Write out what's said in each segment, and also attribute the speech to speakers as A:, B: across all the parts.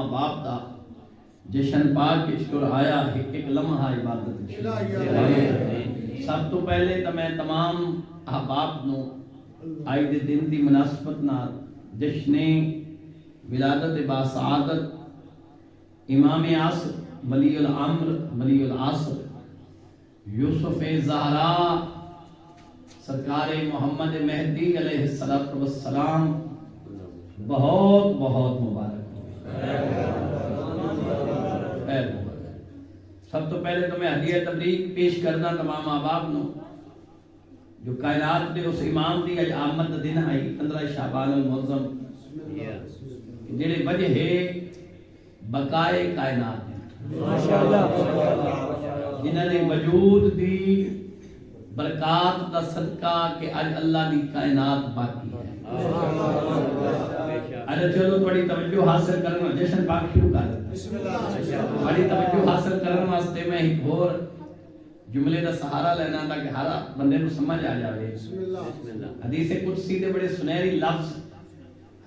A: ماں باپ دا جشن پاک شکر آیا ایک لمحہ عبادت سب تو پہلے تو میں تمام احباب نو آئی دے دن دی مناسبت نال جشن ولادت باسعادت امام عصر ولی الامر ولی العصر یوسف زہرا سرکار محمد مہدی علیہ السلام بہت بہت مبارک ہو۔ سب تو پہلے تو میں ہدیہ تبریک پیش کرنا تمام احباب نو جو کائنات دے اس امام دی اج آمد دن آئی 15 شعبان المعظم جڑے وجہ ہے بقائے کائنات جنہاں نے وجود دی برکات دا صدقہ کہ اج اللہ دی کائنات باقی ہے۔ اچھا چلو بڑی توجہ حاصل کرنا جشن پاک شروع کر بڑی توجہ حاصل کرنے واسطے میں ایک اور جملے دا سہارا لینا تاکہ ہر بندے کو سمجھ آ جائے۔ حدیث قدسی دے بڑے سنہری لفظ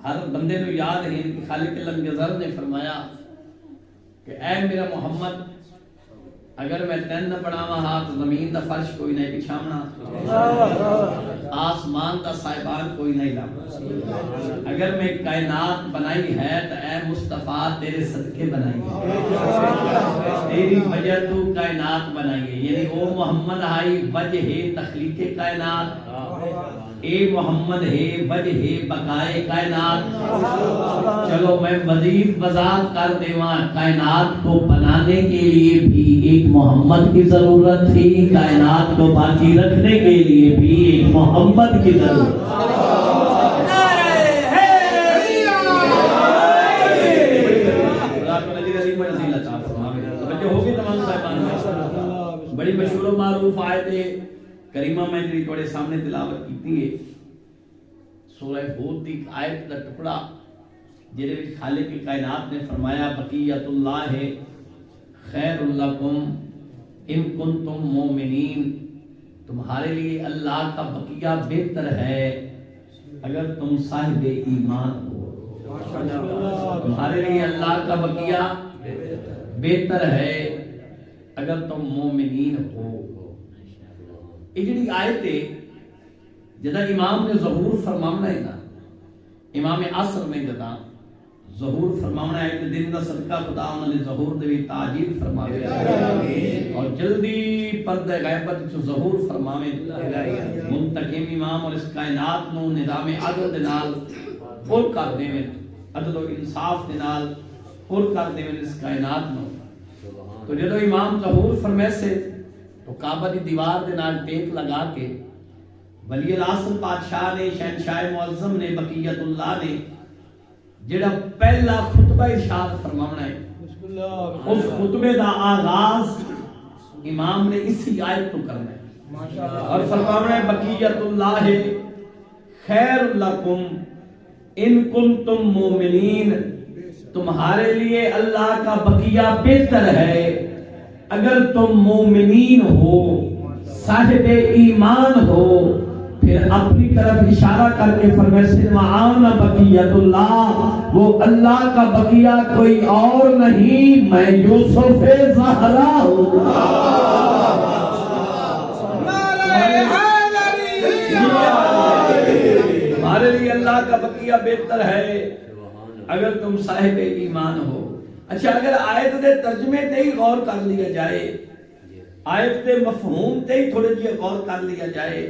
A: ہر بندے کو یاد ہے کہ خالق لنگزر نے فرمایا کہ اے میرا محمد اگر میں تین نہ بناواں ہاں تو زمین دا فرش کوئی نہیں بچھاونا، آسمان دا سائبان کوئی نہیں لانا، اگر میں کائنات بنائی ہے تو اے مصطفیٰ تیرے صدقے بنائی ہے، تیری وجہ تو کائنات بنائی ہے، یعنی او محمد آئی وجہ ہے تخلیق کائنات، اے محمد ہے وجہ ہے بقائے کائنات۔ چلو میں مزید وضاحت کر دیواں، کائنات کو بنانے کے لیے بھی ایک محمد کی ضرورت تھی، کائنات کو باقی رکھنے کے لیے بھی ایک محمد کی ضرورت تھی۔ بڑی مشہور و معروف آیت کریمہ میں جی تھوڑے سامنے تلاوت کیتی ہے، سورہ ہود دی آیت کا ٹکڑا جہدے وچ خالق کائنات نے فرمایا بقیت اللہ خیر لکم ان کنتم مومنین، تمہارے لیے اللہ کا بقیہ بہتر ہے اگر تم صاحب ایمان ہو، تمہارے لیے اللہ کا بقیہ بہتر ہے اگر تم مومنین ہو۔ یہ جڑی آیت ہے جدا امام نے ظہور فرمانا ہے نا، امام عصر نے جدا ظہور فرمانا ہے کہ دن دا صدقہ خدا انہوں نے ظہور دے تعجیل فرماوے اور جلدی پردہ غیبت چ ظہور فرماوے، منتقم امام اور اس کائنات نو نظام عدل دے نال پر کر دیویں، عدل و انصاف دے نال پر کر دیویں اس کائنات نو۔ تو جدو امام ظہور فرمائے سے تو کعبہ دی دیوار دے نال ٹیک لگا کے ولی العصر بادشاہ نے شہنشاہ معظم نے بقیت اللہ نے جڑا پہلا خطبہ ارشاد فرماونا ہے اس خطبے دا آغاز امام نے اسی آیت تو کرنا ہے اور فرماونا ہے بقیت اللہ خیر لکم ان کنتم مومنین، تمہارے لیے اللہ کا بقیہ بہتر ہے اگر تم مومنین ہو، صاحب ایمان ہو۔ پھر اپنی طرف اشارہ کر کے فرمائے سنوان بقیت اللہ، وہ اللہ کا بقیہ کوئی اور نہیں میں یوسف زہرا ہوں۔ ہمارے لیے اللہ کا بقیہ بہتر ہے اگر تم صاحب ایمان ہو۔ اچھا اگر آیت دے ترجمے تے ہی غور کر لیا جائے، آیت دے مفہوم تے ہی تھوڑے جی غور کر لیا جائے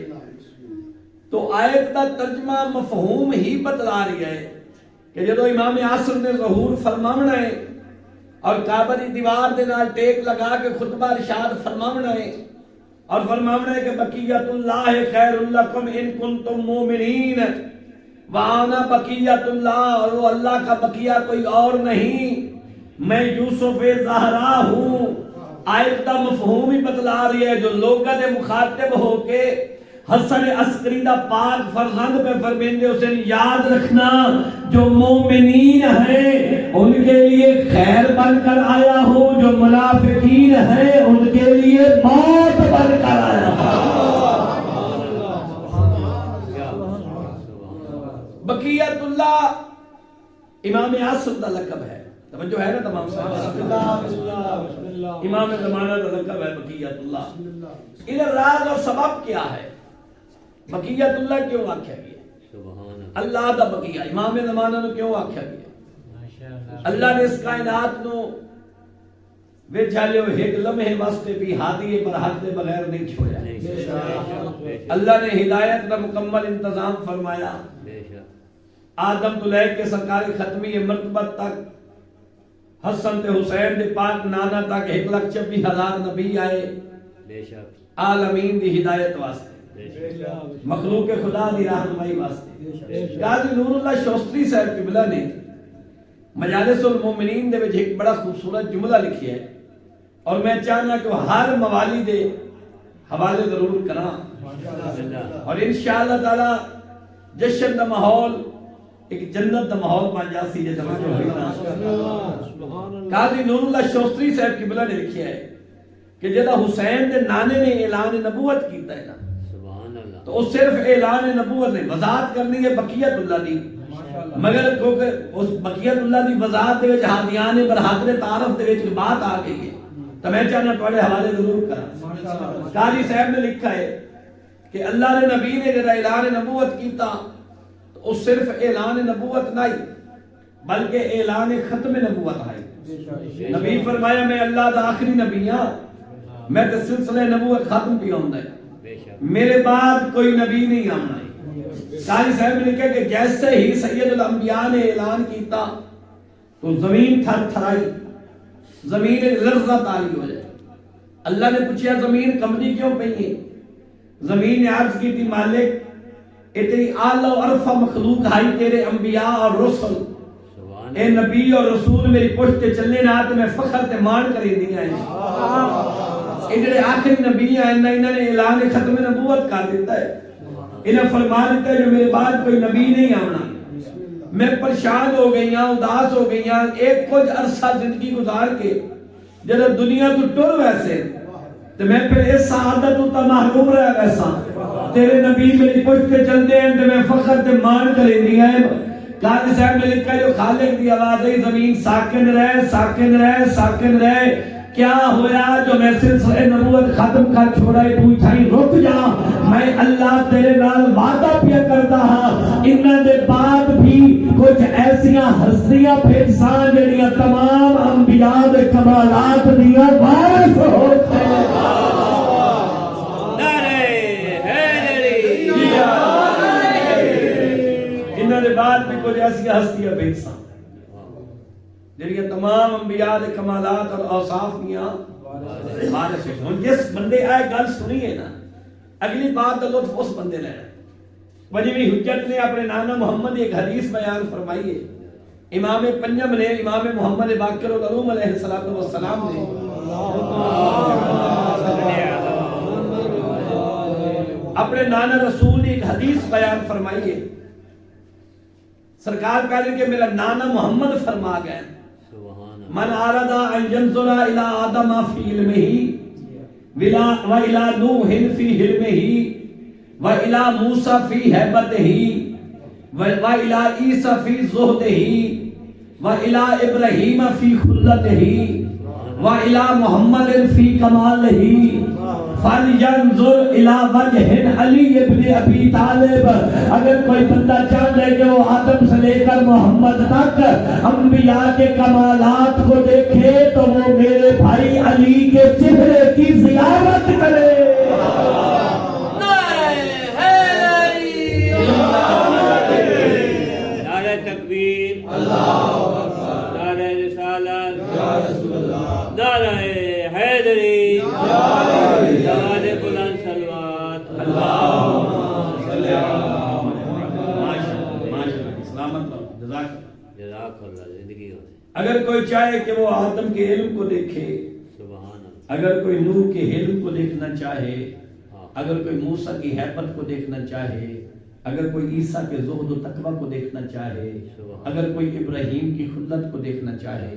A: تو آیت دا ترجمہ مفہوم ہی بتلا رہی ہے کہ جدو امام عصر نے ظہور فرماونا ہے اور کعبہ دی دیوار دے نال ٹیک لگا کے خطبہ ارشاد فرماونا ہے اور فرماونا ہے کہ بقیت اللہ خیر لکم ان کنتم مومنین، وانا بقیت اللہ، اور وہ اللہ کا بقیہ کوئی اور نہیں میں یوسف زہرا ہوں۔ آیت دا مفہوم ہی بتلا رہی ہے جو لوگوں دے مخاطب ہو کے حسن عسکری دا پاک فرزند پہ فرمیندے اسے یاد رکھنا جو مومنین ہیں ان کے لیے خیر بن کر آیا ہوں، جو منافقین ہیں ان کے لیے موت بن کر آیا ہوں۔ بقیت اللہ امام عصر دا لقب ہے۔ توجہ ہے نا تمام امام زمانہ کا لقب ہے بقیت اللہ. ادھر راز اور سبب کیا ہے؟ بقیت اللہ کیوں آکھیا گیا؟ اللہ دا بقیہ امام زمانہ نو کیوں آکھیا گیا؟ اللہ نے اس کائنات نو وچھالے ہوئے ایک لمحے واسطے بھی ہادی پر حق دے بغیر نہیں چھوڑیا. اللہ نے ہدایت کا مکمل انتظام فرمایا. آدم تو لے کے سرکاری ختمی مرتبہ تک حسن تے حسین دے پاک نانا تک 1,26,000 نبی آئے عالمین دی ہدایت واسطے، مخلوق خدا دی رہنمائی واسطے. قاضی نور اللہ شوستری صاحب قبلہ نے مجالس المومنین دے وچ ایک بڑا خوبصورت جملہ لکھیا ہے اور میں چاہنا کہ وہ ہر موالی دے حوالے ضرور کرنا اور انشاءاللہ تعالی جشن دا ماحول ایک جنت دا ماحول بن جاسی جے توجہ ہوئی نا. قاضی نور اللہ شوستری صاحب قبلہ نے لکھیا ہے کہ جدا حسین دے نانے نے اعلان نبوت کیتا ہے نا تو اس صرف اعلان نبوت نے وضاحت کرنی ہے بقیت اللہ دی، مگر کیونکہ اس بقیت اللہ دی وضاحت دے وچ ہادیان برحق دے تعارف دے وچ بات آ گئی ہے تو میں چاہنا تھوڑے حوالے ضرور کرا. قاضی صاحب نے لکھا ہے کہ اللہ نے نبی نے جدا اعلان نبوت کیتا تو اس صرف اعلان نبوت نہیں بلکہ اعلان ختم نبوت ہے. نبی فرمایا میں اللہ دا آخری نبی ہاں، میں تے سلسلہ نبوت ختم پہ ہوندا ہے، میرے بعد کوئی نبی نہیں آنا ہے. قاضی صاحب نے لکھا کہ جیسے ہی سید الانبیاء نے اعلان کیتا تو زمین تھر تھرائی، زمین لرزہ تاری ہو جائے. اللہ نے پوچھا زمین کمبی کیوں پئی ہے؟ زمین نے عرض کی تھی مالک اتنی اعلی و ارفع مخلوق ہائی تیرے انبیاء اور رسل، اے نبی اور رسول میری پشت تے چلنے نہ تے میں فخر تے مان کرے دیا ہے. اے جڑے آخری نبی ہیں انہوں نے اعلان ختم نبوت کر دیتا ہے، انہیں فرما دیتا ہے جو میرے بعد کوئی نبی نہیں آنا. میں پریشان ہو گئی ہوں، اداس ہو گئی ہوں، ایک کچھ عرصہ زندگی گزار کے جب دنیا تو ٹر ویسے تو میں پھر اس سعادت تو محروم رہا ویسا تیرے نبی میری پشت تے چلتے ہیں تو میں فخر تے مان کرے دیا ہے. قاضی صاحب نے لکھا جو خالق دی آواز ہے زمین ساکن رہے ساکن رہے ساکن رہے. کیا ہویا جو میں سلسلہ نبوت ختم کر چھوڑا ہے تو چھائی رک جا، میں اللہ تیرے نال وعدہ پیا کرتا ہاں انہاں دے بعد بھی کچھ ایسیاں ہستیاں پھر سان جڑیاں تمام انبیاء دے کمالات دیاں وارث ہوتے ہیں. انہاں دے بعد بھی کچھ ایسیاں ہستیاں پھر سان جڑیاں تمام انبیاء دے کمالات اور اوصاف دیاں وارث ہیں. جس بندے آئے گل سنی ہے نا اگلی بات کا لطف اس بندے لینا. وجوی حجت نے اپنے نانا محمد ایک حدیث بیان فرمائی ہے. امام پنجم نے امام محمد باقر العلوم علیہ السلام نے اپنے نانا رسول نے ایک حدیث بیان فرمائی ہے. سرکار کہتے کہ میرا نانا محمد فرما گئے من آرد ان ينظر الى آدم فی علمہ وَإِلَى نُوحٍ فِي حِلْمِهِ وَإِلَى مُوسَى فِي هَيْبَتِهِ وَإِلَى عِيسَى فِي زُهْدِهِ وَإِلَى إِبْرَاهِيمَ فِي خُلَّتِهِ وَإِلَى مُحَمَّدٍ فِي كَمَالِهِ فَلْيَنْظُرْ إِلَى وَجْهِ عَلِيِّ بْنِ أَبِي طَالِبٍ. اگر کوئی بندہ چاہتا ہے کہ وہ آدم سے لے کر محمد تک انبیاء کے کمالات کو دیکھے تو وہ میرے بھائی علی کے چہرے کی زیارت کرے.
B: نعرہ تکبیر، نعرہ رسالت، نعرہ حیدری، نعرہ بلند صلوات. جزاک اللہ. زندگی ہو
A: اگر کوئی چاہے کہ وہ آدم کے علم کو دیکھے، اگر کوئی نوح کے علم کو دیکھنا چاہے، اگر کوئی موسیٰ کی ہیبت کو دیکھنا چاہے، اگر کوئی عیسیٰ کے زہد و تقوی کو دیکھنا چاہے، اگر کوئی ابراہیم کی خلت کو دیکھنا چاہے،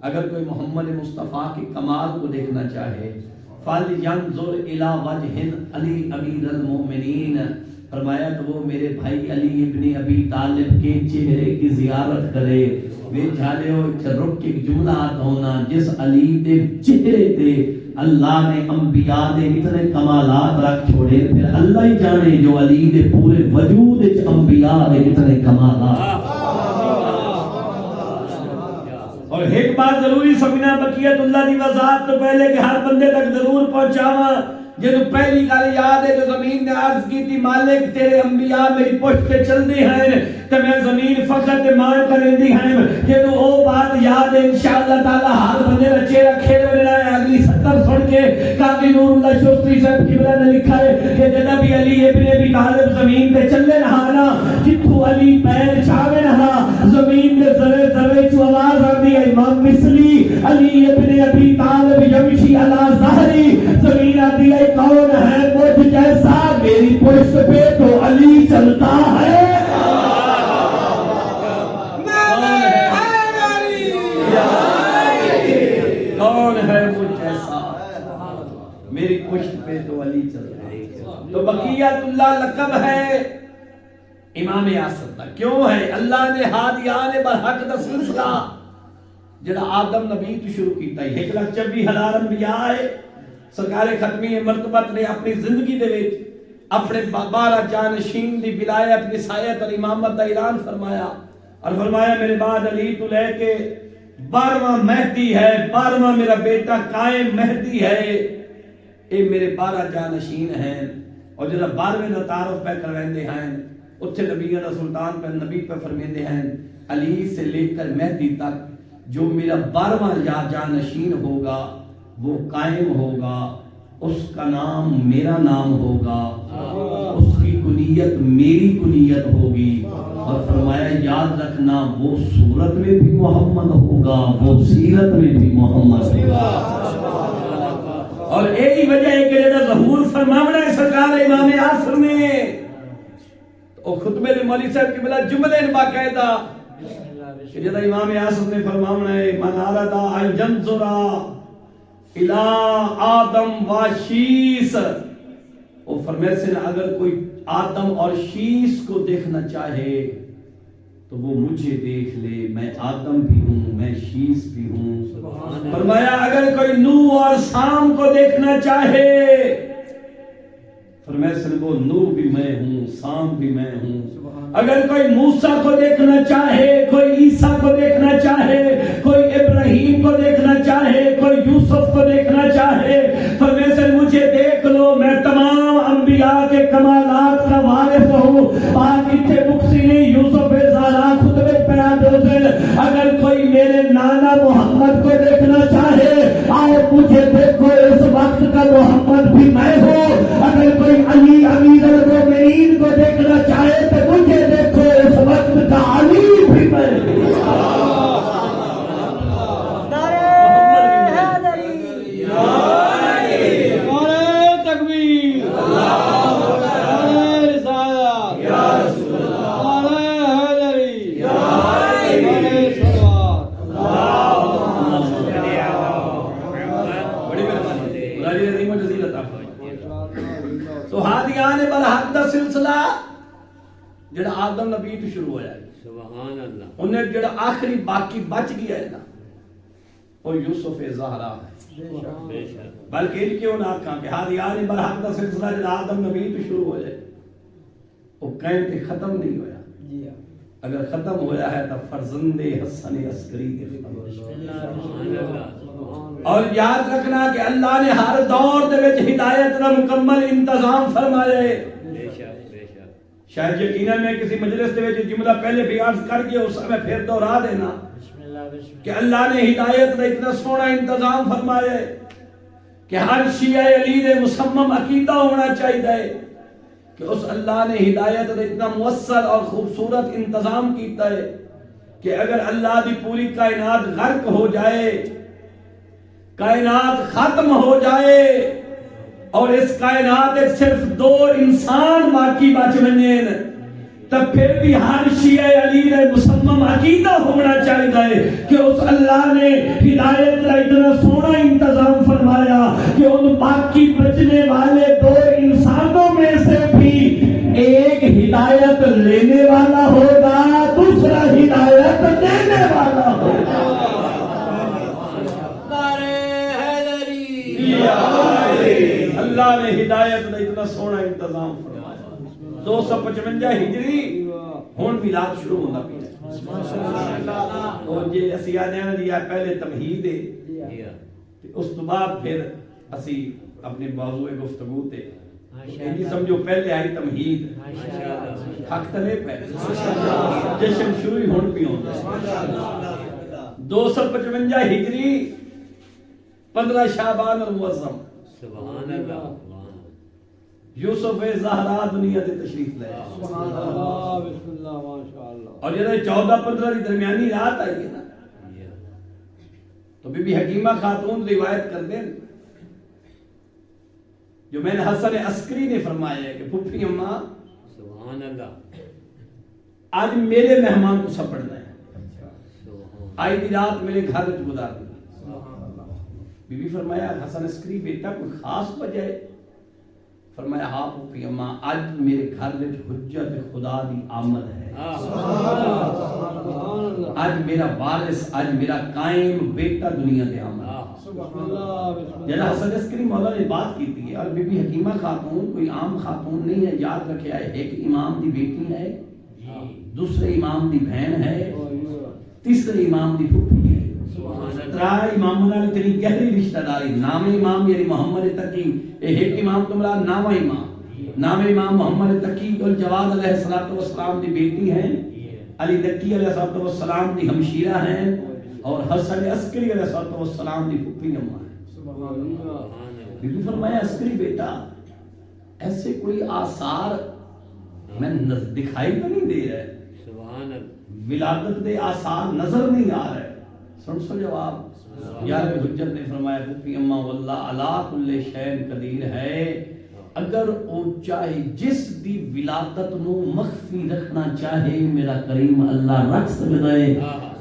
A: اگر کوئی محمد مصطفیٰ کے کمال کو دیکھنا چاہے، فَلْيَنْظُرْ إِلَى وَجْهٍ عَلِي أَمِيرَ الْمُؤْمِنِينَ فرمایا تو وہ میرے بھائی علی ابن ابی طالب کے چہرے کی زیارت کرے وے جھالے ہو رک کے جملہ آتا ہونا جس علی دے چہرے تے اللہ نے انبیاء دے اتنے کمالات رکھ چھوڑے پھر اللہ ہی جانے جو علی دے پورے وجود وچ انبیاء دے اتنے کمالات. اور ایک بات ضروری سمجھنا بقیت اللہ دی وضاحت تو پہلے کہ ہر بندے تک ضرور پہنچاواں. جنہوں پہلی گل یاد ہے جو زمین نے عرض کی تھی مالک تیرے انبیاء میری پشت پہ چل دی ہیں تو میں زمین فخر تے مان کریں دی ہیں. جنہوں وہ بات یاد ہے انشاءاللہ تعالی ہر بندے کا چہرہ کھیل بنا ہے. اگلی 70 سن کے قاضی نور اللہ شوستری صاحب قبلہ نے لکھا ہے کہ جناب علی ابن ابی طالب زمین پہ چلے رہا نا جتھوں علی پیر چھاوے رہا زمین میں ذرے ذرے چو آواز آتی ہے امام مصری علی ابن ابی طالب یمشی علی ظہری. زمین آتی ہے کون ہے مجھ جیسا میری پشت پہ تو علی چلتا ہے. کون ہے مجھ جیسا میری پشت پہ تو علی چلتا ہے. تو بقیت اللہ لقب ہے امام اعظم کا. کیوں ہے؟ اللہ نے ہادیان برحق دا سلسلہ جڑا آدم نبی تو شروع کیتا ہے 1,24,000 انبیاء ہے. سرکار ختمی مرتبت نے اپنی زندگی دے وچ اپنے 12 جانشین دی ولایت نسائیت اور امامت دا اعلان فرمایا اور فرمایا میرے بعد علی تو لے کے 12واں مہدی ہے 12واں میرا بیٹا قائم مہدی ہے. اے میرے 12 جانشین ہیں اور جڑا 12ویں دا تعارف پہ کروندے ہیں اتھے نبیوں دا سلطان پہ نبی پہ فرمیندے ہیں علی سے لے کر مہدی تک جو میرا 12واں جانشین ہوگا وہ قائم ہوگا اس کا نام میرا نام ہوگا اس کی کنیت میری کنیت ہوگی. اور فرمایا یاد رکھنا وہ صورت میں بھی محمد ہوگا وہ سیرت میں بھی محمد ہوگا. اور یہی وجہ ہے کہ جب ظہور فرماونا ہے سرکار امام اعظم نے تو خطبے دے مولوی صاحب کی بلا جملے باقاعدہ کہ جب امام اعظم نے فرماونا ہے من اراد ان ينظر الى آدم و شیس وہ فرمائے سے اگر کوئی آدم اور شیس کو دیکھنا چاہے تو وہ مجھے دیکھ لے میں آدم بھی ہوں میں شیس بھی ہوں. فرمایا اگر کوئی نو اور سام کو دیکھنا چاہے فرمایا سے وہ نو بھی میں ہوں سام بھی میں ہوں. اگر کوئی موسیٰ کو دیکھنا چاہے کوئی عیسیٰ کو دیکھنا چاہے کوئی ابراہیم کو دیکھنا چاہے کوئی یوسف کو دیکھنا چاہے فرمایا سے مجھے دیکھ لو میں تمام انبیاء کے کمالات کا وارث ہوں. پاک اتھے مقصینی یوسف زارا خطبے پیرا دوزن اگر کوئی میرے نانا محمد کو دیکھنا چاہے آؤ مجھے دیکھو اس وقت کا محمد بھی میں ہوں. اگر کوئی علی امیر المومنین کو دیکھنا چاہے تو مجھے دیکھو اس وقت کا علی بھی میں ہوں. تو ہادیان برحق دا سلسلہ جڑا آدم نبی تو شروع ہویا ہے
B: سبحان اللہ
A: انہیں جڑا آخری باقی بچ گیا ہے نا وہ یوسف زہرا ہے. بلکہ ان کیوں نہ کہا کہ ہادیان برحق دا سلسلہ جڑا آدم نبی تو شروع ہو جائے وہ کہیں کہ ختم نہیں ہویا. اگر ختم ہویا ہے تو فرزند حسن عسکری کے ختم ہو. اور یاد رکھنا کہ اللہ نے ہر دور دے وچ ہدایت کا مکمل انتظام فرمایا ہے. شاید یقیناً میں کسی مجلس دے وچ جملہ پہلے بھی عرض کر کے اس میں پھر دوہرا دینا کہ اللہ نے ہدایت کا اتنا سونا انتظام فرمایا ہے کہ ہر شیعہ علی دے مصمم عقیدہ ہونا چاہیے کہ اس اللہ نے ہدایت کا اتنا مؤثر اور خوبصورت انتظام کیتا ہے کہ اگر اللہ دی پوری کائنات غرق ہو جائے کائنات ختم ہو جائے اور اس کائنات ایک صرف 2 انسان باقی بچ ونجن تب پھر بھی ہر شیعہ علی نے مصمم عقیدہ ہونا چاہیے کہ اس اللہ نے ہدایت کا اتنا سونا انتظام فرمایا کہ ان باقی بچنے والے 2 انسانوں میں سے بھی ایک ہدایت لینے والا ہوگا، دوسرا ہدایت دینے والا ہوگا۔ اللہ نے ہدایت کا اتنا سونا انتظام فرمایا۔ 255 ہجری ہون میلاد شروع ہونا پیا اور جی اسی آنے جی پہلے تمہید ہے، اس تو بعد پھر اسی اپنے موضوع گفتگو تے یہ سمجھو پہلے آئی تمہید، حق تلے پہ جشن شروع ہون پی ہوتا ہے۔ 255 ہجری 15 شعبان المعظم،
B: سبحان اللہ،
A: یوسف زہرا دنیا تے تشریف لے،
C: سبحان اللہ، بسم اللہ، ماشاءاللہ۔
A: اور جب 14-15 کی درمیانی رات آئی ہے نا تو بی بی حکیمہ خاتون روایت کر دیں جو میں نے حسن عسکری نے فرمایا ہے کہ پھپھی اماں
B: سبحان اللہ،
A: آج میرے مہمان کو سب پڑھنا ہے،
B: سبحان
A: آئی دی رات میرے گھر میں گزار دی۔ بی بی فرمایا حسن عسکری بیٹا کوئی خاص وجہ ہے؟ فرمایا ہاں پھپھی اماں آج میرے گھر میں حجت خدا دی آمد ہے، آج میرا وارث، آج میرا قائم بیٹا دنیا دے آمد ہے۔ جنہا حسن عسکری مولا نے بات کی تھی اور بی بی حکیمہ خاتون کوئی عام خاتون نہیں ہے، یاد رکھے آئے ایک امام دی بیٹی ہے، دوسرے امام دی بہن ہے، تیسرے امام دی پھپھی ہے، ترائے امام نے تیری گہری رشتہ داری، نام امام یعنی محمد تقی، ایک امام تمہارا نامہ امام، نام امام محمد تقی الجواد علیہ السلام دی بیٹی ہیں، علی دکی علیہ السلام دی ہمشیرہ ہیں، اور حسن عسکری علیہ السلام دی پھپھی اماں ہیں۔ بی بی فرمایا عسکری بیٹا ایسے کوئی آثار میں دکھائی تو نہیں دے رہے،
B: سبحان اللہ،
A: ولادت دے آثار نظر نہیں آ رہے، سن سو جواب یار حجت نے فرمایا پھپھی اماں واللہ علا کل شین قدیر ہے، اگر او چاہے جس دی ولادت نو مخفی رکھنا چاہے میرا کریم اللہ رکھ سکتا ہے۔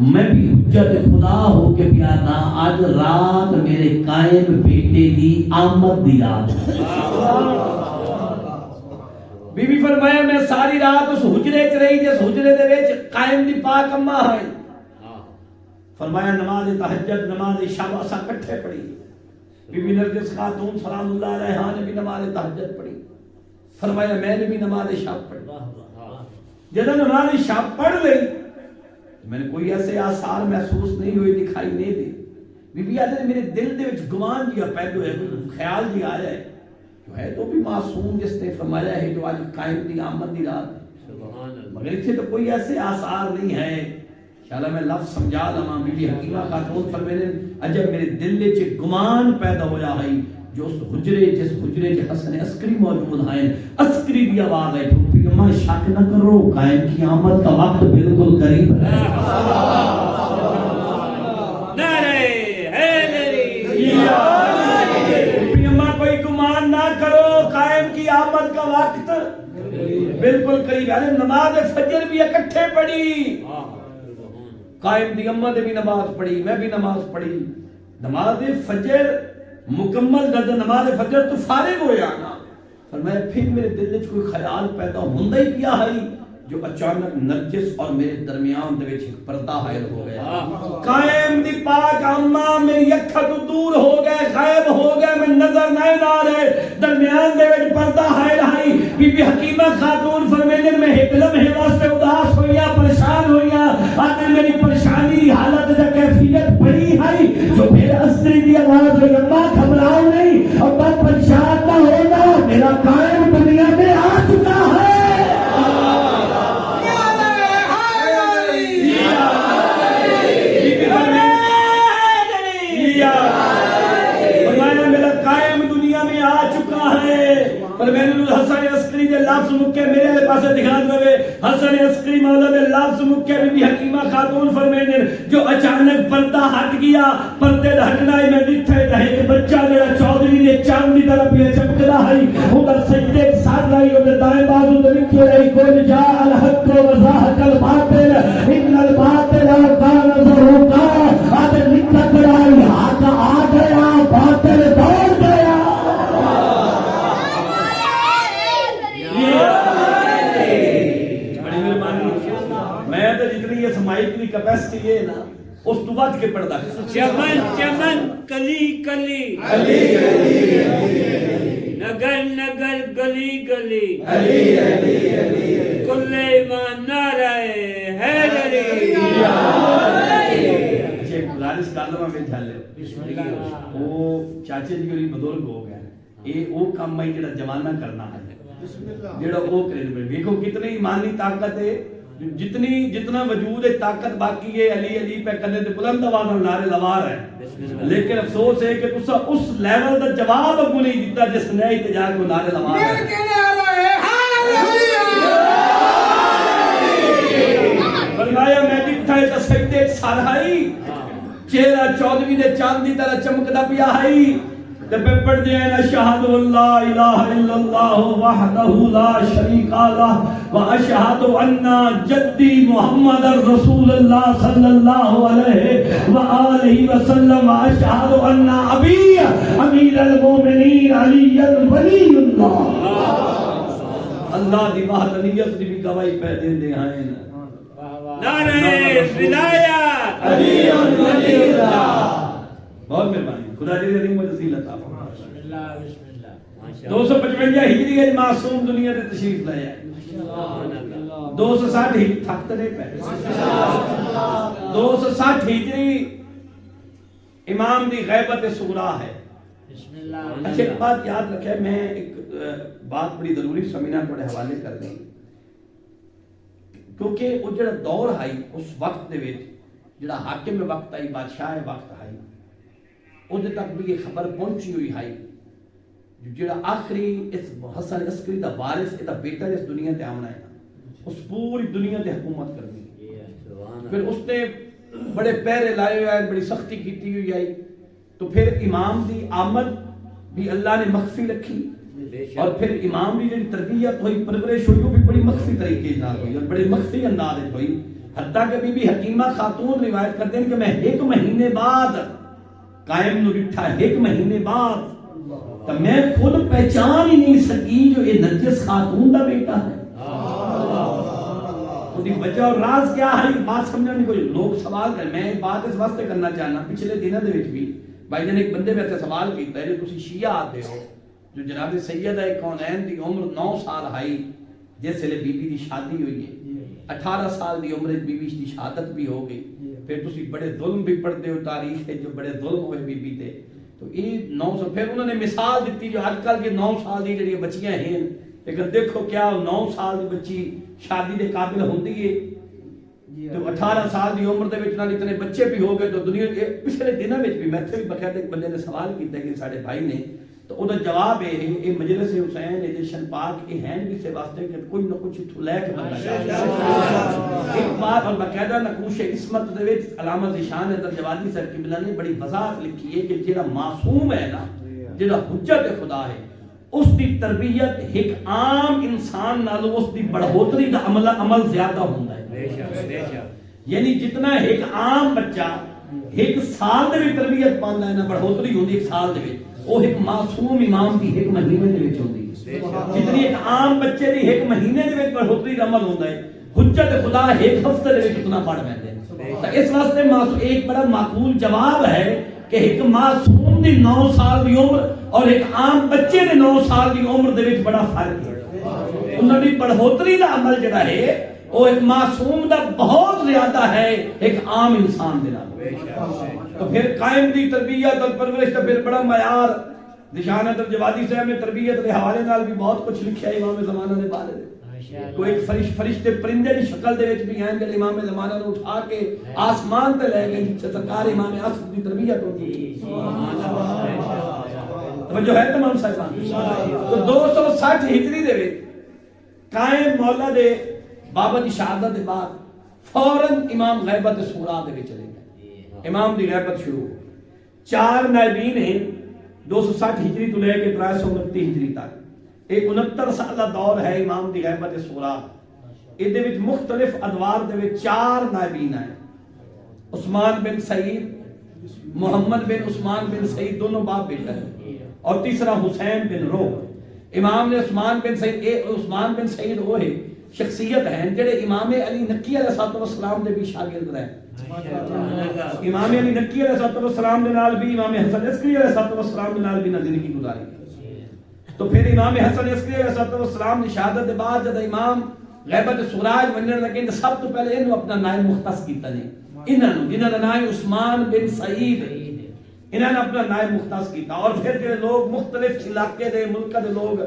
A: میں بھی حجت خدا ہو کے پیادا آج رات میرے قائم بیٹے دی آمد دی رات ہے۔ بی بی فرمایا میں ساری رات اس حجرے چ رہی جس حجرے دے وچ قائم دی پاک اماں ہے۔ فرمایا نماز تہجد نماز شب اسا کٹھے پڑھی، بی بی نرگس خاتون سلام اللہ علیہا نے بھی نماز تہجد پڑھی، فرمایا میں نے بھی نماز شب پڑھی۔ جب نماز شب پڑھ لئی میں نے کوئی ایسے آثار محسوس نہیں ہوئے، دکھائی نہیں دی۔ بی بی آدھے میرے دل دے وچ گمان جی پیدا ہے، خیال جی آیا ہے جو ہے تو بھی معصوم جس نے فرمایا ہے جو آج قائم دی آمد دی رات ہے، مگر اتنے تو کوئی ایسے آثار نہیں ہے۔ انشاءاللہ میں لفظ سمجھا لما بی بی حکیمہ خاتون فرمینے عجب میرے دل چ گمان پیدا ہویا ہے جو اس حجرے جس حجرے چ حسن عسکری موجود ہیں، عسکری دی آواز ہے پھپھی اماں شک نہ کرو قائم کی آمد کا وقت بالکل قریب ہے۔
B: نعرہ حیدری،
A: پھپھی اماں کوئی گمان نہ کرو قائم کی آمد کا وقت بالکل قریب ہے۔ نماز فجر بھی اکٹھے پڑھی، قائم دی اماں نے بھی نماز پڑھی، میں بھی نماز پڑھی۔ نماز فجر مکمل جب نماز فجر تو فارغ ہویا نا، فرمایا پھر میرے دل وچ کوئی خیال پیدا ہوندا ہی پیا ہے جو اچانک نرجس اور میرے درمیان دے وچ ایک پردہ حائل ہو گیا۔ قائم دی پاک اماں میری اکھاں تو دور ہو گئے، غائب ہو گئے، میں نظر نہیں آ رہے، درمیان دے وچ پردہ حائل ہے۔ بی بی حکیمہ خاتون فرمیندے میں ایک لمحے واسطے اداس ہویا، پریشان ہویا، آج میری پریشانی دی حالت دا کیفیت بڑی ہے جو پھر عسکری دی آواز ہوئی اماں گھبراؤ نہیں، ابا پریشان نہ ہونا، میرا قائم دنیا میں آ چکا ہے۔ پر میں نے حسن عسکری دے لفظ مکے میرے لے پاسے دکھا دے، حسن عسکری مولا دے لفظ مکے بی بی حکیمہ خاتون فرمیندے جو اچانک پردہ ہٹ گیا، پردے دا ہٹنا ہی میں نتھے رہے کہ بچہ میرا چودھری نے چاند دی طرف یہ چمکدا ہے، ادھر سجدے ساتھ رہی، ادھر دائیں بازو تے لکھے رہی قل جاء الحق وزهق الباطل ان الباطل كان زهوقا، آدھر لکھا کھڑا ہے حق آ گیا باطل دوڑ گیا۔ میں تو جتنی اس مائک کی کیپیسٹی ہے نا اس تو ود کے پڑھتا ہے
B: چمن چمن کلی کلی نگر نگر گلی گلی کل ایمان نعرہ حیدری
A: اچھا گزارش کر دوں میں جھل لے وہ چاچے جی کوئی بزرگ ہو گئے یہ وہ کام ہے جڑا جوانہ کرنا ہے جڑا وہ کرے دیکھو کتنی ایمانی طاقت ہے جتنا وجود ہے طاقت باقی ہے علی علی پہ کرنے تے بلند آواز نال نعرے لوا رہے ہیں لیکن افسوس ہے کہ تسا اس لیول دا جواب اگوں نہیں دیتا جس نے احتجاج کو نعرے لوا رہے ہیں فرمایا میں دکھتا ہے تو سجدے سارھائی چہرہ چودوی نے چاندی طرح چمکدا پیا ہے تے پہ پڑھ دے ہیں اشہد اللہ الہ الا اللہ وحدہ لا شریک لہ واشہد ان جدی محمد رسول اللہ صلی اللہ علیہ وآلہ وسلم واشہد ان ابی امیر المومنین علی ولی اللہ اللہ دی وحدانیت دی بھی گواہی پہ دے ہیں
B: نعرہ ولایت
A: علی ولی اللہ بہت مہربانی خدا جی عظیم و جزیل عطا
C: بسم اللہ بسم اللہ
A: 255 ہجری ہے معصوم دنیا تے تشریف لے آئے 260 ہجری تھکتے نہیں پہ 260 ہجری امام دی غیبت صغرا ہے
C: بسم اللہ
A: اچھا ایک بات یاد رکھے میں ایک بات بڑی ضروری سمجھنا تھوڑے حوالے کر دیں کیونکہ وہ جڑا دور آئی اس وقت دے وچ جڑا حاکم وقت آئی بادشاہ وقت آئی اودے تک بھی یہ خبر پہنچی ہوئی ہے جڑا آخری اس حسن عسکری دا وارث دا بیٹا اس دنیا تے آمنا ہے اس پوری دنیا تے حکومت کرنی پھر اس نے بڑے پہرے لائے ہوئے ہیں بڑی سختی کیتی ہوئی ہے تو پھر امام دی آمد بھی اللہ نے مخفی رکھی اور پھر امام دی جڑی تربیت ہوئی پرورش ہوئی وہ بھی بڑی مخفی طریقے نال ہوئی اور بڑے مخفی انداز ہوئی حتیٰ کہ بی بی حکیمہ خاتون روایت کرتے ہیں کہ میں ایک مہینے بعد قائم نو ڈٹھا ایک مہینے بعد تو میں خود پہچان ہی نہیں سکی جو یہ نرجس خاتون دا بیٹا ہے اس کی وجہ اور راز کیا ہے بات سمجھنے نہیں کوئی لوگ سوال کریں میں بات اس واسطے کرنا چاہنا پچھلے دنوں دے وچ بھی بھائی جان ایک بندے میں سوال کیتا ہے جو تسی شیعہ آتے ہو جو جناب سیدہ کونین دی عمر 9 سال ہے جس لئے بی بی دی شادی ہوئی ہے 18 سال دی عمر بی بی دی شہادت بھی ہو گئی پھر تسی بڑے ظلم بھی پڑھتے ہو تاریخ ہے جو بڑے ظلم ہوئے بی بی تے تو یہ 9 سال پھر انہوں نے مثال دیتی جو آج کل کے 9 سال دی جڑی بچیاں ہیں لیکن دیکھو کیا 9 سال دی بچی شادی دے قابل ہوندی ہے تو 18 سال دی عمر دے وچ نال اتنے بچے بھی ہو گئے تو دنیا کے پچھلے دنوں وچ بھی میں تے بقاعدہ ایک بندے نے سوال کیتا کہ ساڈے بھائی نے تو او دا جواب ہے یہ مجلس حسین ایڈیشن پاک یہ ہیں بھی سے واسطے کہ کوئی نہ کچھ لے کے بندہ ایک بات اور باقاعدہ نقوش عصمت دے وچ علامہ ذیشان حضرت جوادی صاحب قبلہ نے بڑی وضاحت لکھی ہے کہ جڑا معصوم ہے نا جڑا حجت خدا ہے اس دی تربیت ایک عام انسان نالوں اس دی بڑھوتری دا عمل زیادہ ہوندا ہے یعنی جتنا ایک عام بچہ ایک سال دے وچ تربیت پاندا ہے نا بڑھوتری ہوندی ایک سال دے وچ وہ ایک معصوم امام دی ایک مہینے دے وچ ہوندی ہے جتنی ایک عام بچے دی ایک مہینے دے وچ بڑھوتری دا عمل ہوندا ہے حجت خدا ایک ہفتے دے وچ اتنا پڑھ ویندے ہیں تو اس واسطے ایک بڑا معقول جواب ہے کہ ایک معصوم دی 9 سال دی عمر اور ایک عام بچے دے 9 سال دی عمر دے وچ بڑا فرق ہے انہاں دی بڑھوتری دا عمل جڑا ہے وہ ایک معصوم دا بہت زیادہ ہے ایک عام انسان دے نال تو پھر قائم دی تربیت اور پرورش تو پھر بڑا معیار ذیشان حضرت جوادی صاحب نے تربیت کے حوالے نال بھی بہت کچھ لکھا ہے امام زمانہ دے بارے کوئی ایک فرشتے پرندے دی شکل دے وچ بھی ہیں جڑے امام زمانہ نو اٹھا کے آسمان تے لے گئے جس سرکار امام اصل دی تربیت ہوتی ہے توجہ ہے تمام صاحبان تو 260 ہجری دے وچ قائم مولا دے بابا دی شہادت دے بعد فوراً امام غیبت صغرا دے وچ چلے گئے امام دی غیبت شروع 4 نائبین ہیں 260 ہجری تو لے کے 329 ہجری تک ایک 69 سالہ دور ہے امام دی غیبت صغرا ادھے وچ مختلف ادوار دے وچ 4 نائبین ہیں عثمان بن سعید محمد بن عثمان بن سعید دونوں باپ بیٹا ہیں اور تیسرا حسین بن روح امام نے عثمان بن سعید وہ ہے شخصیت ہیں جڑے امام علی نقی علیہ السلام دے بھی شاگرد رہے. امام علی نقی علیہ السلام دے نال بھی امام حسن عسکری علیہ السلام دے نال بھی زندگی گزاری. تو پھر امام حسن عسکری علیہ السلام دی شہادت دے بعد جب امام غیبت سراج بننے لگے تو سب تو پہلے انہوں اپنا نائب مختص کیتا نے. انہوں جنہوں کا نام عثمان بن سعید انہوں نے اپنا نائب مختص کیتا. اور پھر جو لوگ مختلف علاقے دے ملک دے لوگ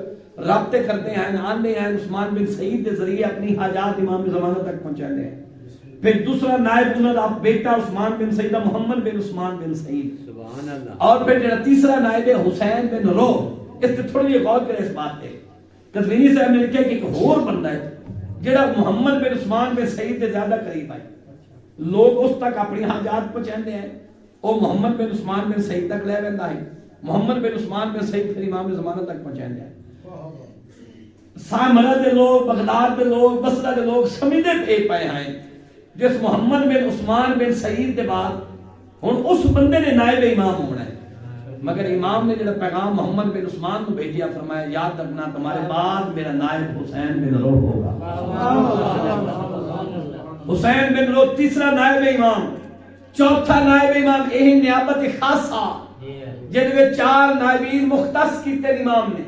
A: رابطے کرتے ہیں آنے ہیں عثمان بن سعید کے ذریعے اپنی حاجات امام زمانہ تک پہنچانے ہیں. پھر دوسرا نائب انہوں کا بیٹا عثمان بن سعید محمد بن عثمان بن سعید.
B: سبحان اللہ.
A: اور پھر جو تیسرا نائب حسین بن رو. اس سے تھوڑی غور کرے اس بات پہ. قزوینی صاحب نے لکھا کہ ایک اور بندہ ہے جڑا محمد بن عثمان بن سعید کے زیادہ قریب آئے. لوگ اس تک اپنی حاجات پہنچاندے ہیں. وہ محمد بن عثمان بن سعید تک لے ویندا ہے. محمد بن عثمان بن سعید پھر امام زمانہ تک پہنچاندے ہیں. سامرہ دے لوگ، بغداد دے لوگ، بصرہ دے لوگ سمجھے پہ پائے ہیں جس محمد بن عثمان بن سعید کے بعد ہن اس بندے نے نائب امام ہونا ہے. مگر امام نے جڑا پیغام محمد بن عثمان کو بھیجیا فرمایا یاد رکھنا تمہارے بعد میرا نائب حسین بن رو ہوگا. حسین بن رو تیسرا نائب امام. چوتھا نائب امام یہی نیابت خاصہ جن میں 4 نائبین مختص کیتے امام نے.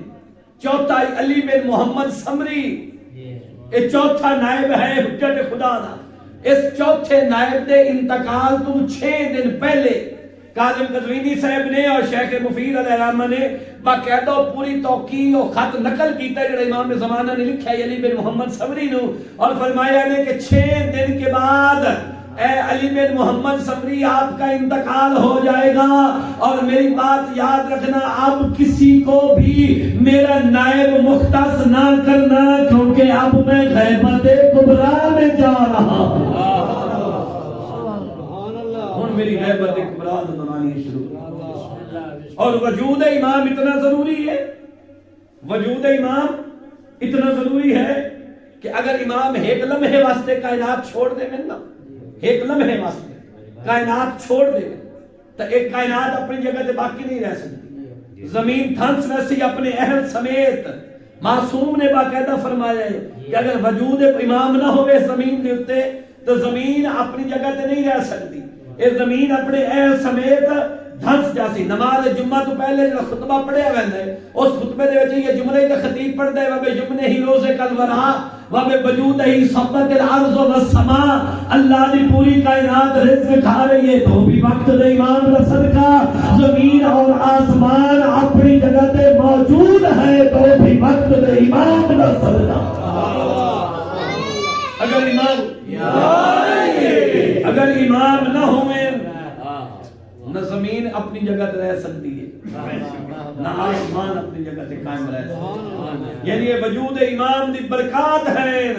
A: چوتھا علی بن محمد سمری یہ چوتھا نائب ہے حجت خدا دا. اس چوتھے نائب دے انتقال تو 6 دن پہلے کاظم قزوینی صاحب نے اور شیخ مفید علیہ الرحمہ نے باقاعدہ پوری توقیع اور خط نقل کیتا ہے جڑا امام زمانہ نے لکھا ہے علی بن محمد سمری نو. اور فرمایا نے کہ 6 دن کے بعد اے علی بن محمد سمری آپ کا انتقال ہو جائے گا. اور میری بات یاد رکھنا اب کسی کو بھی میرا نائب مختص نہ کرنا کیونکہ اب میں غیبت کبریٰ میں جا رہا ہوں. میری غیبت کبریٰ دورانی شروع. اور وجود امام اتنا ضروری ہے. وجود امام اتنا ضروری ہے کہ اگر امام ایک لمحے واسطے کائنات چھوڑ دے میں نا ایک لمحے واسطے کائنات چھوڑ دے تو ایک کائنات اپنی جگہ تے باقی نہیں رہ سکتی. زمین دھنس ویسی اپنے اہل سمیت. معصوم نے باقاعدہ فرمایا ہے کہ اگر وجود امام نہ ہوئے زمین دے اتے تو زمین اپنی جگہ تے نہیں رہ سکتی. یہ زمین اپنے اہل سمیت دھنس جاسی. نماز جمعہ تو پہلے جو خطبہ پڑھیا ویندا ہے اس خطبے دے وچ یہ جملے کا خطیب پڑھدا ہے وبے جمنے ہی روز کل ورا وبے وجود ہی صبت الارض والسماء. اللہ دی پوری کائنات رزق کھا رہی ہے تو بھی وقت دے امام دا صدقہ. زمین اور آسمان اپنی جگہ تے موجود ہے تو بھی وقت دے امام دا صدقہ. اگر امام نہ ہوئے نہ زمین اپنی جگہ تے رہ سکتی ہے نہ آسمان اپنی جگہ تے قائم رہ سکتا. یعنی یہ وجود امام دی برکات ہے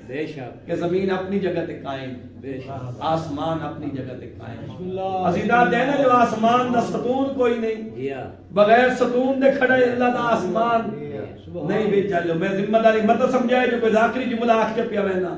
B: بے شک
A: کہ زمین اپنی جگہ تے قائم
B: بے شک
A: آسمان اپنی جگہ تے قائم. عزیزات ہے نا جو آسمان دا ستون کوئی نہیں بغیر ستون دے کھڑا ہے اللہ دا آسمان نہیں بھی چلو. میں ذمہ داری مت سمجھائے جو کوئی ذاکری جملہ آخ کے پیا وینا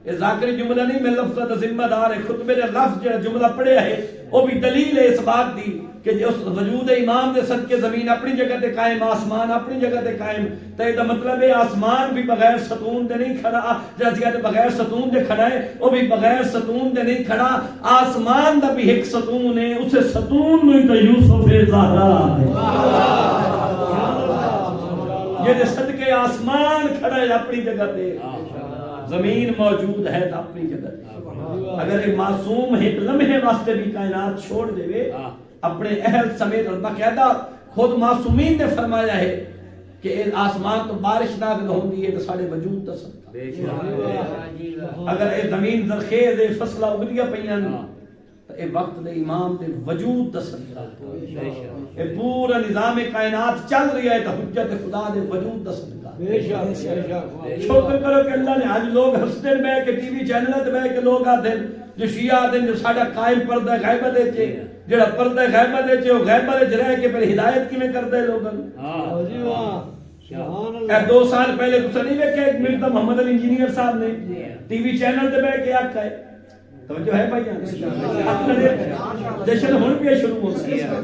A: یہ ذاکری جملہ نہیں. میں لفظ دا ذمہ دار ہے. خطبے دے لفظ جو جملہ پڑھے ہے وہ بھی دلیل ہے اس بات دی کہ اس وجود امام دے صدقے زمین اپنی جگہ تے قائم آسمان اپنی جگہ تے قائم. تو یہ مطلب ہے آسمان بھی بغیر ستون دے نہیں کھڑا جیسے بغیر ستون دے کھڑا ہے وہ بھی بغیر ستون دے نہیں کھڑا. آسمان دا بھی ایک ستون ہے اسے ستون میں تو یوسف زہرا ہے یہ صدقے آسمان کھڑا ہے اپنی جگہ تے زمین موجود ہے تو اپنی جگہ. اگر ایک معصوم ایک لمحے واسطے بھی کائنات چھوڑ دے اپنے اہل سمیت اور باقاعدہ خود معصومین نے فرمایا ہے کہ آسمان تو بارش نازل ہوندی ہے تو سارے وجود دا صدقہ. اگر اے زمین زرخیز ہے فصلہ اگدیاں پیاں تو اے وقت دے امام دے وجود دا صدقہ. اے پورا نظام کائنات چل رہی ہے تو حجت خدا دے وجود دا صدقہ. شکر کرو کہ اللہ نے آج لوگ ہستے بہ کے ٹی وی چینل تے بہ کے لوگ آتے جو شیعہ آتے جو ساڈا قائم پردہ غیبت ہے جڑا پردہ غیبت ہے وہ غیبت وچ رہ کے پھر ہدایت کیویں کردا ہے لوگوں جی واہ. 2 سال پہلے تساں نہیں ویکھیا ایک مرزا محمد علی انجینئر صاحب نے ٹی وی چینل تے بیٹھ کے آکھا ہے توجہ ہے بھائی جشن ہن بھی شروع ہو گیا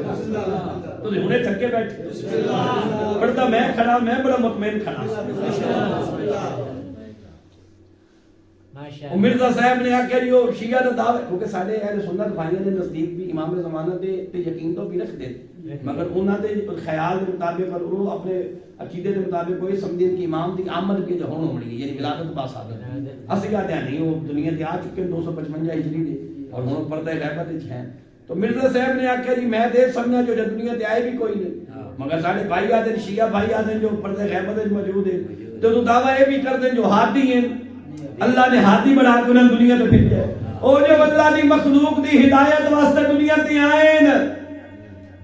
A: تو ہنے تھکے بیٹھے پڑھتا میں کھڑا میں بڑا مطمئن کھڑا.
C: ماشاء
A: وہ مرزا صاحب نے آکھیا جی وہ شیعہ دا دعوی کیونکہ سارے اہل سنت بھائیوں نے نزدیک بھی امام زمانہ تے یقین تو بھی رکھ دے مگر انہاں دے خیال دے مطابق اور وہ اپنے عقیدے دے مطابق کوئی سمجھے کہ امام دی آمد بھی ہون ہونی ہے یعنی ولادت پاس آ گئی اسی بات ہے نہیں وہ دنیا تے آ چکے 255 ہجری دے اور ہن پردہ غیبت وچ ہیں تو مرزا صاحب نے آکھیا جی میں تے سمجھا جو دنیا تے آئے بھی کوئی نہیں مگر سارے بھائی آتے ہیں شیعہ بھائی آتے ہیں جو پردہ غیبت وچ موجود ہیں تو دعویٰ یہ بھی کرتے ہیں جو ہادی ہیں اللہ نے ہادی بنا کے انہیں دنیا تے بھیجا ہے اور جب اللہ دی مخلوق دی ہدایت واسطے دنیا تے آئے نا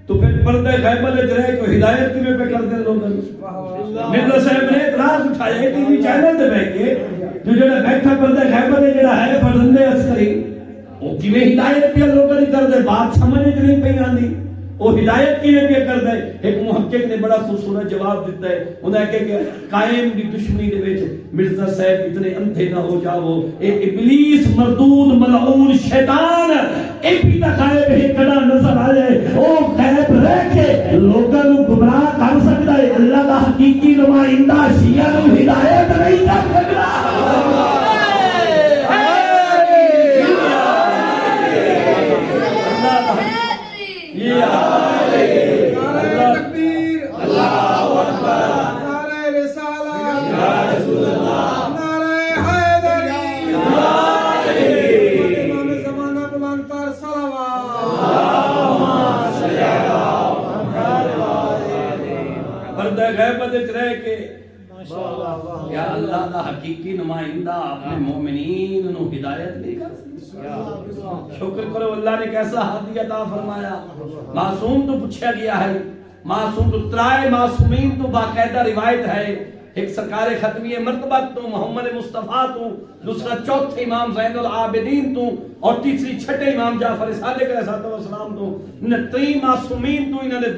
A: تو پھر پردہ غیبت وچ رہ کے ہدایت کیویں پہ کرتے ہیں لوگوں مرزا صاحب نے اعتراض اٹھایا ٹی وی چینل تے بیٹھ کے جو جڑا بیٹھا پردہ غیبت وچ جڑا ہے فرزند عسکری وہ کیویں ہدایت پہ لوگوں دی کردے بات سمجھ نہیں پئی آندی وہ ہدایت کی پہ کرتا ہے ایک محقق نے بڑا خوبصورت جواب دیتا ہے انہوں نے کہا کہ قائم کی دشمنی دے وچ مرزا صاحب اتنے اندھے نہ ہو جاؤ اے ابلیس مردود ملعون شیطان ایک بھی تقائب ہے کڑا نظر آ جائے وہ غیب رہ کے لوگوں کو گمراہ کر سکتا ہے اللہ کا حقیقی نمائندہ شیعہ کو ہدایت نہیں کر سکتا یا اللہ دا حقیقی نمائندہ اپنے مومنین انہوں ہدایت دے کر شکر کرو اللہ نے کیسا ہادی عطا فرمایا معصوم تو پوچھا گیا ہے معصوم تو ترائے معصومین تو باقاعدہ روایت ہے ایک سرکار ختمی مرتبہ تو محمد مصطفیٰ تو دوسرا چوتھے امام زین العابدین تو اور تیسری چھٹے امام جعفر صادق علیہ السلام تو انہیں تین معصومین تو انہوں نے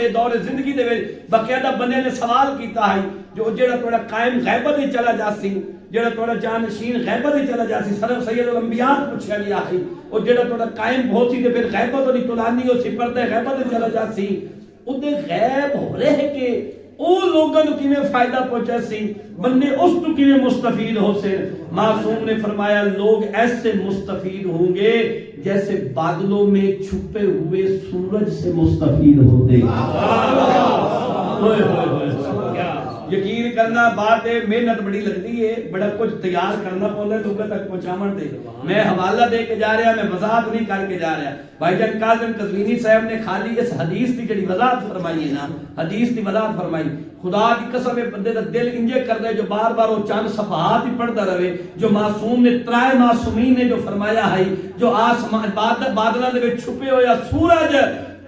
A: دور زندگی دے باقاعدہ بندے نے سوال کیتا ہے جو جڑا توڑا قائم غیبت ہی چلا جاسی جڑا توڑا جانشین غیبت ہی چلا جاسی صرف سید الانبیاء پوچھا گیا ہے اور جڑا توڑا قائم بہت سی دے پھر غیبت اور تلانی اور سپردہ غیبت ہی چلا جاسی انہیں غیب ہو رہے کہ او لوگوں کی میں فائدہ پہنچا سی بندے اس تو کی میں مستفید ہو سے معصوم نے فرمایا لوگ ایسے مستفید ہوں گے جیسے بادلوں میں چھپے ہوئے سورج سے مستفید ہوتے یقین کرنا بات ہے محنت بڑی لگتی ہے بڑا کچھ تیار کرنا پڑتا ہے لوگوں تک پہنچاون دے میں حوالہ دے کے جا رہا میں وضاحت نہیں کر کے جا رہا بھائی جان کاظم قزوینی صاحب نے خالی اس حدیث کی جڑی وضاحت فرمائی ہے نا حدیث کی وضاحت فرمائی خدا کی قسم ہے بندے دا دل انجے کر دے جو بار بار وہ چند صفحات ہی پڑھتا رہے جو معصوم نے ترائے معصومین نے جو فرمایا ہے جو آسمان بادلوں دے وچ چھپے ہویا سورج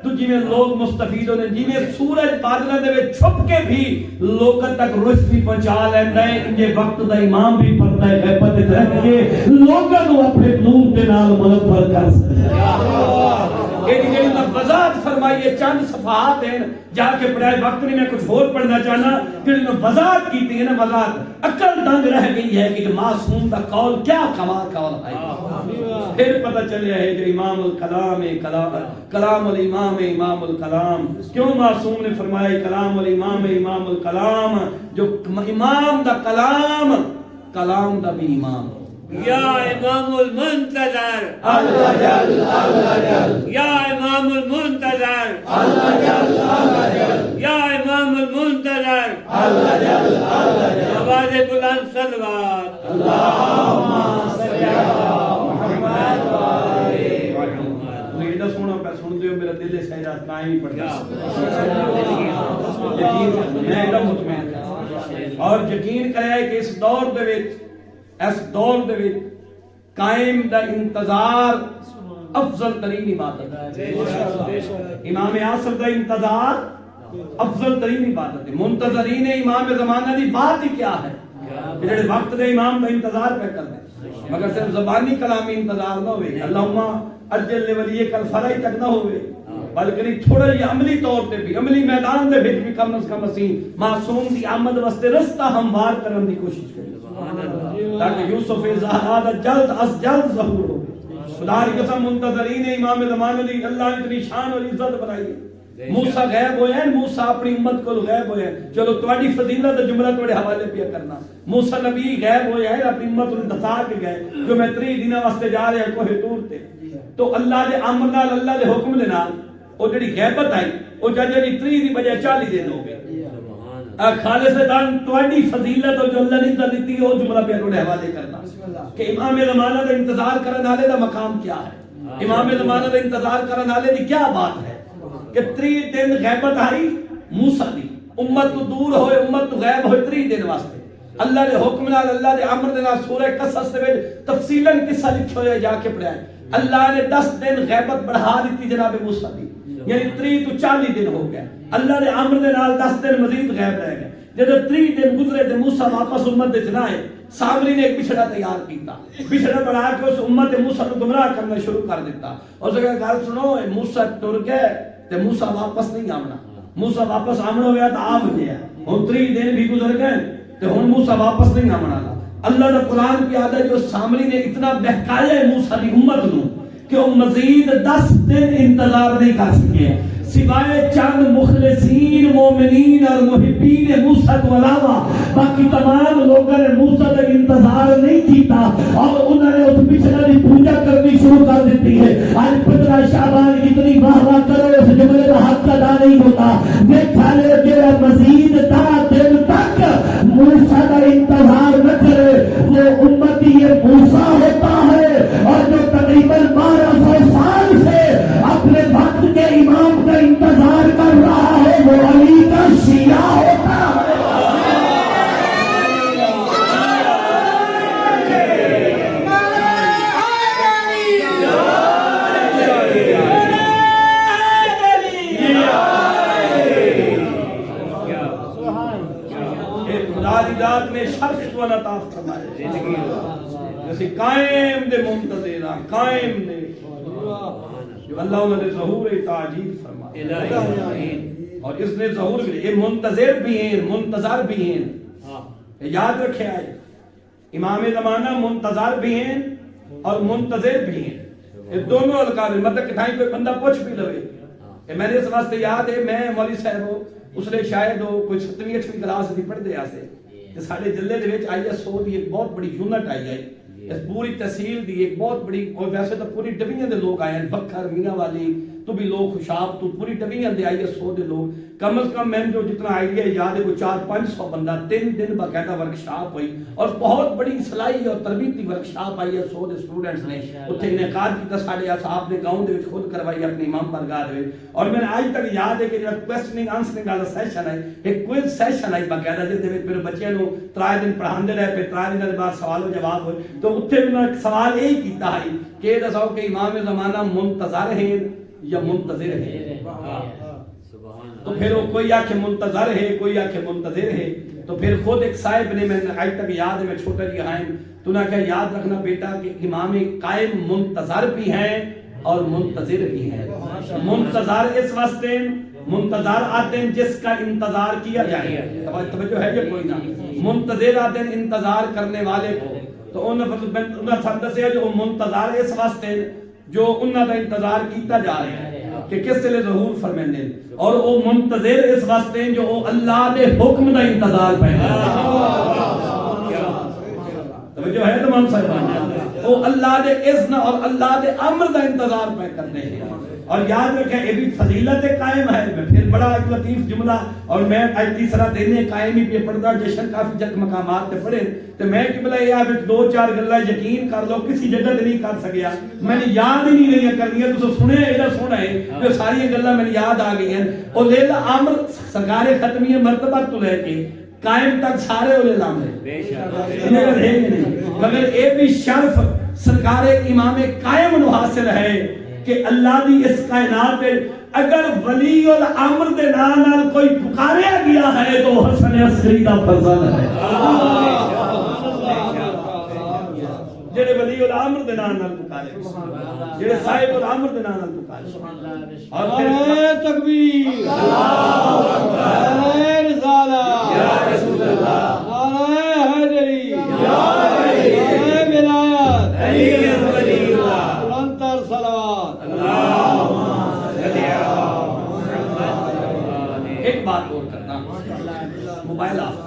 A: تو جی میں لوگ مستفید ہونے جی میں سورج بادلہ دے وچ چھپ کے بھی لوگوں تک روشنی پہنچا لینا ہے انجے وقت دا امام بھی پڑھتا ہے غیبت وچ رہ کے لوگوں کو اپنے نور دے نال منور کر سکتا ہے یہ وضاحت فرمائیے چند صفحات ہیں جا کے پڑھائے وقت نہیں میں کچھ اور پڑھنا چاہنا کہ وضاحت کی ہے نا وضاحت عقل دنگ رہ گئی ہے کہ معصوم کا قول کیا کمال قول ہے پھر پتہ چلے ہے جو امام الکلام کلام الامام امام الکلام کیوں معصوم نے فرمایا کلام الامام امام الکلام جو امام دا کلام کلام دا بھی امام
B: یا امام المنتظر
A: اللہ جل اللہ جل
B: یا امام المنتظر
A: اللہ جل اللہ جل
B: یا امام المنتظر
A: اللہ جل اللہ جل
B: آواز بلند صلوات
A: اللہم صلی علی محمد و آلہ محمد ایڈا سونا پہ سنتے ہو میرا دل سیرات قائم ہی پڑھتا یقین میں ایڈا مطمئن اور یقین کرے کہ اس دور دے وچ اس دور دے وچ قائم دا انتظار افضل ترین عبادت ہے امام عاصر دا انتظار افضل ترین عبادت ہے منتظرین امام زمانہ دی بات ہی کیا ہے جڑے وقت دے امام دا انتظار پہ کر دے مگر صرف زبانی کلامی انتظار نہ ہوئے اللہم اجل ولی کل فرائض تک نہ ہوئے بلکہ تھوڑا یہ عملی طور پہ بھی عملی میدان دے وچ بھی کم از کم اسی معصوم دی آمد واسطے رستہ ہموار کرن دی کوشش کریں تاکہ یوسف زہرا جلد از جلد ظہور ہو خدا کی قسم منتظرین امام زمانہ دی اللہ نے اتنی شان اور عزت بنائی ہے موسیٰ غیب ہوئے ہیں، موسیٰ اپنی امت کو غیب ہوئے ہیں. چلو تواڈی فضیلت دا جملہ تواڈے حوالے پہ کرنا. موسیٰ نبی غیب ہوئے ہیں اپنی امت کو انتظار کے گئے جو میں 3 دنوں واسطے جا رہے ہیں کوہ طور تے. تو اللہ دے امر نال، اللہ دے حکم دے نال او جڑی غیبت آئی او جڑی 3 دی بجائے 40 دن ہو گئے. خالص دان تواڈی فضیلت اور جو اللہ نے دیتی ہے او جملہ پہ تواڈے حوالے کرنا کہ امام زمانہ دا انتظار کرن والے دا مقام کیا ہے، امام زمانہ دا انتظار کرن والے دی کیا بات ہے کہ 3 دن غیبت آئی موسیٰ دی، امت تو دور ہوئے، امت تو غیب ہوئے 3 دن واسطے. اللہ دے حکم نال، اللہ دے امر دے نال سورہ قصص دے وچ تفصیلاً قصہ لکھیا ہویا جا کے پڑھیا ہے. اللہ نے 10 دن غیبت بڑھا دیتی جناب موسیٰ دی، یعنی 3 تو 40 دن ہو گئے. اللہ نے امر دے نال 10 دن مزید غیب رہ گئے. جب 3 دن گزرے تے موسیٰ واپس امت دے چنائے، سامری نے ایک بچھڑا تیار کیتا، بچھڑا بنا کے اس امت موسیٰ کو گمراہ کرنا شروع کر دیتا. اور اس نے کہا گل سنو، موسیٰ ٹر گئے تے موسیٰ واپس نہیں آمنا، موسیٰ واپس آمنا ہویا تو آ گیا. ہن 3 دن بھی گزر گئے تے ہن موسیٰ واپس نہیں آمنا. اللہ دا قرآن کی آدھا جو سامری نے اتنا بہکایا ہے موسیٰ دی امت نو کہ وہ مزید 10 دن انتظار نہیں کر سکے سوائے چند مخلصین مومنین اور محبین موسیٰ کو علاوہ. باقی تمام لوگوں نے موسیٰ کا انتظار نہیں کیتا اور انہوں نے اس بچھڑے کی پوجا کرنی شروع کر دیتی ہے. آج 15 شعبان کتنی واہ واہ کرو اس جملے کا حق ادا نہیں ہوتا. دیکھا لے جو مزید 10 دن تک موسیٰ کا انتظار نہ کرے وہ امتی یہ موسیٰ ہوتا ہے. اور جو تقریباً 1200 سال سے اپنے وقت کے امام کا انتظار کر رہا ہے وہ علی کا شیعہ ہوتا ہے. ذات نے شرف والا عطا فرمایا جیسے قائم دے منتظر قائم دے جو اللہ انہوں نے ظہور تعجیل فرمایا. اور اس نے ظہور بھی یہ منتظر بھی ہیں منتظر بھی ہیں. یاد رکھے آئے امام زمانہ منتظر بھی ہیں اور منتظر بھی ہیں. یہ دونوں القاب مطلب کہ کوئی بندہ پوچھ بھی لوے میں نے اس واسطے یاد ہے میں مولوی صاحب ہو اس نے شاید ہو کوئی 7ویں 8ویں کلاس دی پڑھتے آسے کہ ساڑھے جلے دے وچ آئی ایس او دی ایک بہت بڑی یونٹ آئی ہے اس پوری تحصیل دی ایک بہت بڑی. اور ویسے تو پوری ڈبیاں دے لوگ آئے ہیں بکھر میاں والی تو بھی لوگ خوشاب تو پوری ڈبیاں دے آئی ایس او دے لوگ کم از کم میں جو جتنا آئیڈیا یاد ہے وہ 400-500 بندہ 3 دن باقاعدہ ورکشاپ ہوئی اور بہت بڑی اصلاحی اور تربیتی workshop I S O they students نے اتنے انعقاد کیتا. ساڑھے صاحب نے گاؤں دے خود کروائی اپنی امام بارگاہ دے. اور میں آج تک یاد ہے کہ جو کوسچننگ آنسرنگ والا سیشن ہے ایک کوئز سیشن ہے باقاعدہ جس دے وچ میرے بچیاں نو 3 دن پڑھاندے رہے پھر 3 دن دے بعد سوال و جواب ہوئے. تو اتنے میں سوال یہی کیتا ہے کہ دساؤ کہ امام زمانہ منتظر ہیں یا منتظر ہے. تو پھر وہ کوئی آکھے منتظر ہے کوئی آکھے منتظر ہے. تو پھر خود ایک صاحب نے میں آج تک یاد ہے میں چھوٹا جی آئیں تو نے کہا یاد رکھنا بیٹا کہ امام قائم منتظر بھی ہیں اور منتظر بھی ہیں. منتظر اس واسطے منتظر آتے ہیں جس کا انتظار کیا جائے. توجہ ہے یا کوئی نہ. منتظر آتے ہیں انتظار کرنے والے کو. تو انہوں نے دسیا جو منتظر اس واسطے جو انہوں کا انتظار کیتا جا رہا ہے کہ کس لئے ظہور فرمیندے اور وہ منتظر اس واسطے جو وہ اللہ دے حکم دا انتظار پہنے توجہ ہے تمام صاحبان وہ اللہ دے اذن اور اللہ دے امر دا انتظار پہ کرنے ہیں. اور یاد رکھیں یہ بھی فضیلت قائم ہے. میں پھر بڑا ایک لطیف جملہ اور میں آج تیسرا دینے قائم ہی پہ پڑھتا جشن کافی جگ مقامات پہ پڑھے تو میں جملہ یہ آپ 2-4 گلہ یقین کر لو کسی جگہ نہیں کر سکیا میں نے یاد ہی نہیں رہی کرنی ہے. تو سنے ایڈا سونا ہے جو ساری گلہ میں یاد آ گئی ہیں. اور لیلہ عامر سرکار ختمی مرتبہ تو لے کے قائم تک سارے اولے لام ہے مگر اے بھی شرف سرکار امام قائم نو حاصل ہے کہ اللہ دی اس کائنات میں اگر ولی الامر دے نال کوئی پکاریا گیا ہے تو حسن عصری دا فضل ہے. جڑے ولی الامر دے نال پکارے جڑے صاحب الامر دے نال پکارے اور پھر
D: تکبیر اللہ اکبر رسالہ یا رسول اللہ نعرہ حیدری یا علی ولایت علی ولی اللہ انتر صلوات اللہم صلی علی محمد
A: موبائل آپ